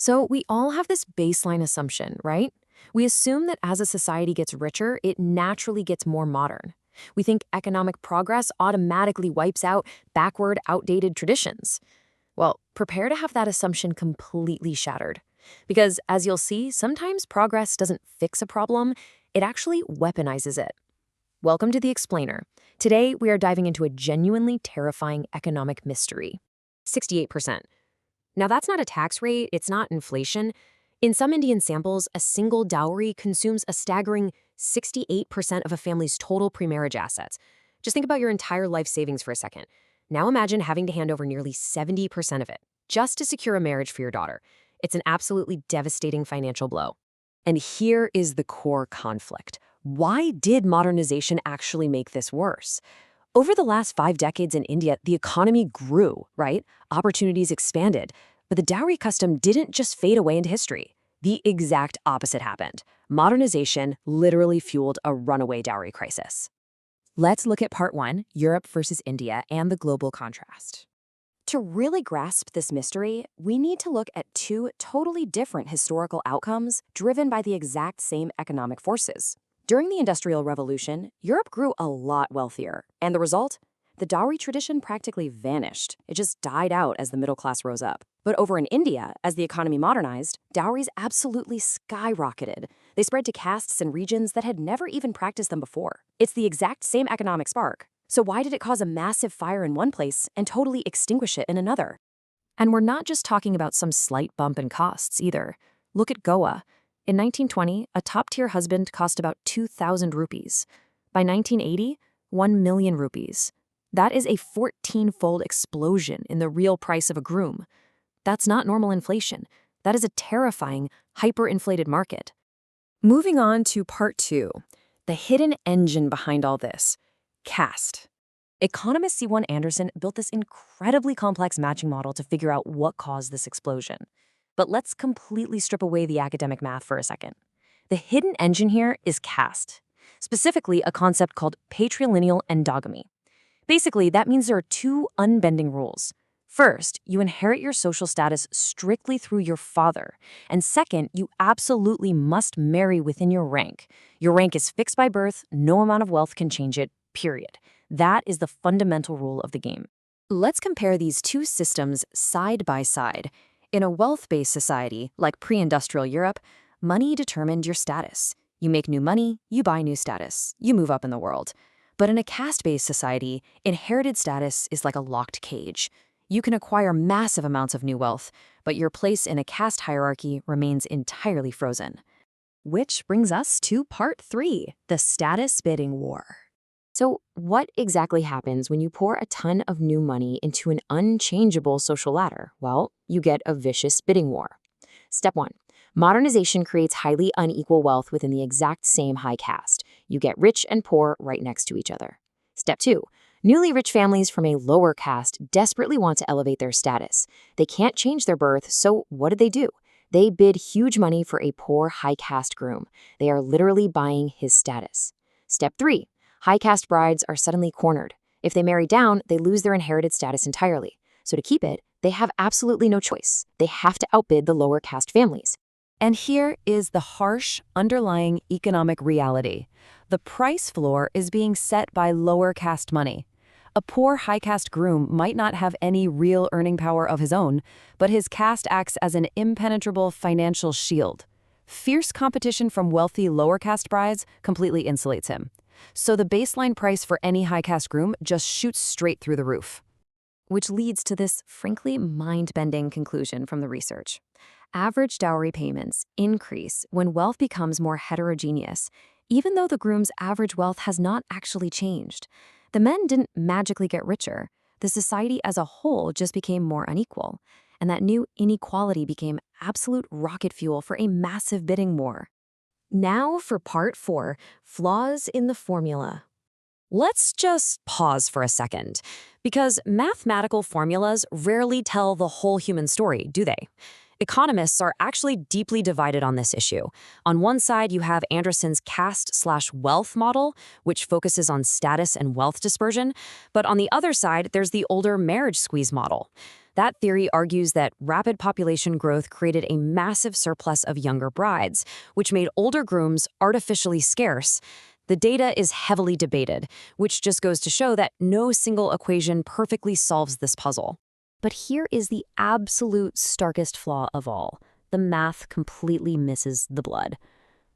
So we all have this baseline assumption, right? We assume that as a society gets richer, it naturally gets more modern. We think economic progress automatically wipes out backward, outdated traditions. Well, prepare to have that assumption completely shattered. Because as you'll see, sometimes progress doesn't fix a problem, it actually weaponizes it. Welcome to The Explainer. Today, we are diving into a genuinely terrifying economic mystery. 68%. Now, that's not a tax rate, it's not inflation. In some Indian samples, a single dowry consumes a staggering 68% of a family's total pre-marriage assets. Just think about your entire life savings for a second. Now imagine having to hand over nearly 70% of it, just to secure a marriage for your daughter. It's an absolutely devastating financial blow. And here is the core conflict. Why did modernization actually make this worse? Over the last 5 decades in India, the economy grew, right? Opportunities expanded. But the dowry custom didn't just fade away into history. The exact opposite happened. Modernization literally fueled a runaway dowry crisis. Let's look at part 1, Europe versus India, and the global contrast. To really grasp this mystery, we need to look at 2 totally different historical outcomes driven by the exact same economic forces. During the Industrial Revolution, Europe grew a lot wealthier, and the result? The dowry tradition practically vanished. It just died out as the middle class rose up. But over in India, as the economy modernized, dowries absolutely skyrocketed. They spread to castes and regions that had never even practiced them before. It's the exact same economic spark. So why did it cause a massive fire in one place and totally extinguish it in another? And we're not just talking about some slight bump in costs either. Look at Goa. In 1920, a top-tier husband cost about 2,000 rupees. By 1980, 1 million rupees. That is a 14-fold explosion in the real price of a groom. That's not normal inflation. That is a terrifying, hyperinflated market. Moving on to part 2, the hidden engine behind all this, caste. Economist Siwan Anderson built this incredibly complex matching model to figure out what caused this explosion. But let's completely strip away the academic math for a second. The hidden engine here is caste, specifically a concept called patrilineal endogamy. Basically, that means there are 2 unbending rules. First, you inherit your social status strictly through your father. And second, you absolutely must marry within your rank. Your rank is fixed by birth, no amount of wealth can change it, period. That is the fundamental rule of the game. Let's compare these 2 systems side by side. In a wealth-based society, like pre-industrial Europe, money determined your status. You make new money, you buy new status, you move up in the world. But in a caste-based society, inherited status is like a locked cage. You can acquire massive amounts of new wealth, but your place in a caste hierarchy remains entirely frozen. Which brings us to part 3, the status bidding war. So what exactly happens when you pour a ton of new money into an unchangeable social ladder? Well, you get a vicious bidding war. Step 1. Modernization creates highly unequal wealth within the exact same high caste. You get rich and poor right next to each other. Step 2. Newly rich families from a lower caste desperately want to elevate their status. They can't change their birth, so what do? They bid huge money for a poor high caste groom. They are literally buying his status. Step 3. High caste brides are suddenly cornered. If they marry down, they lose their inherited status entirely. So to keep it, they have absolutely no choice. They have to outbid the lower caste families. And here is the harsh, underlying economic reality. The price floor is being set by lower caste money. A poor high caste groom might not have any real earning power of his own, but his caste acts as an impenetrable financial shield. Fierce competition from wealthy lower caste brides completely insulates him. So the baseline price for any high caste groom just shoots straight through the roof. Which leads to this frankly mind-bending conclusion from the research. Average dowry payments increase when wealth becomes more heterogeneous, even though the groom's average wealth has not actually changed. The men didn't magically get richer. The society as a whole just became more unequal. And that new inequality became absolute rocket fuel for a massive bidding war. Now for part 4, flaws in the formula. Let's just pause for a second, because mathematical formulas rarely tell the whole human story, do they? Economists are actually deeply divided on this issue. On one side, you have Anderson's caste/wealth model, which focuses on status and wealth dispersion. But on the other side, there's the older marriage squeeze model. That theory argues that rapid population growth created a massive surplus of younger brides, which made older grooms artificially scarce. The data is heavily debated, which just goes to show that no single equation perfectly solves this puzzle. But here is the absolute starkest flaw of all. The math completely misses the blood.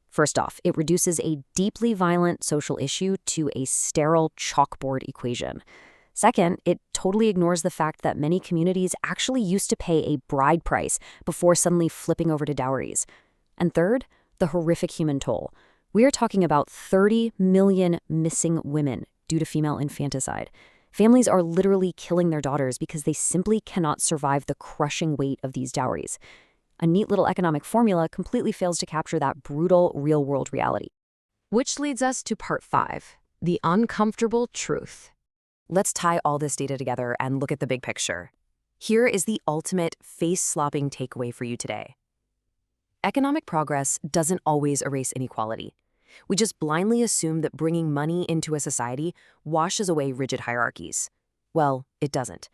First off, it reduces a deeply violent social issue to a sterile chalkboard equation. Second, it totally ignores the fact that many communities actually used to pay a bride price before suddenly flipping over to dowries. And third, the horrific human toll. We are talking about 30 million missing women due to female infanticide. Families are literally killing their daughters because they simply cannot survive the crushing weight of these dowries. A neat little economic formula completely fails to capture that brutal, real-world reality. Which leads us to part 5, the uncomfortable truth. Let's tie all this data together and look at the big picture. Here is the ultimate face-slopping takeaway for you today. Economic progress doesn't always erase inequality. We just blindly assume that bringing money into a society washes away rigid hierarchies. Well, it doesn't.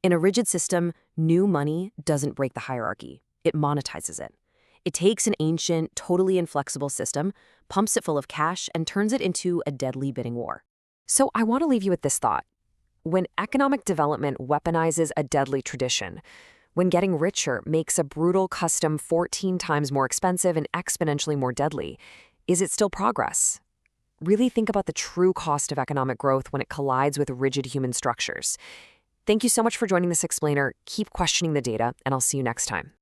In a rigid system, new money doesn't break the hierarchy. It monetizes it. It takes an ancient, totally inflexible system, pumps it full of cash, and turns it into a deadly bidding war. So I want to leave you with this thought. When economic development weaponizes a deadly tradition, when getting richer makes a brutal custom 14 times more expensive and exponentially more deadly, is it still progress? Really think about the true cost of economic growth when it collides with rigid human structures. Thank you so much for joining this explainer. Keep questioning the data, and I'll see you next time.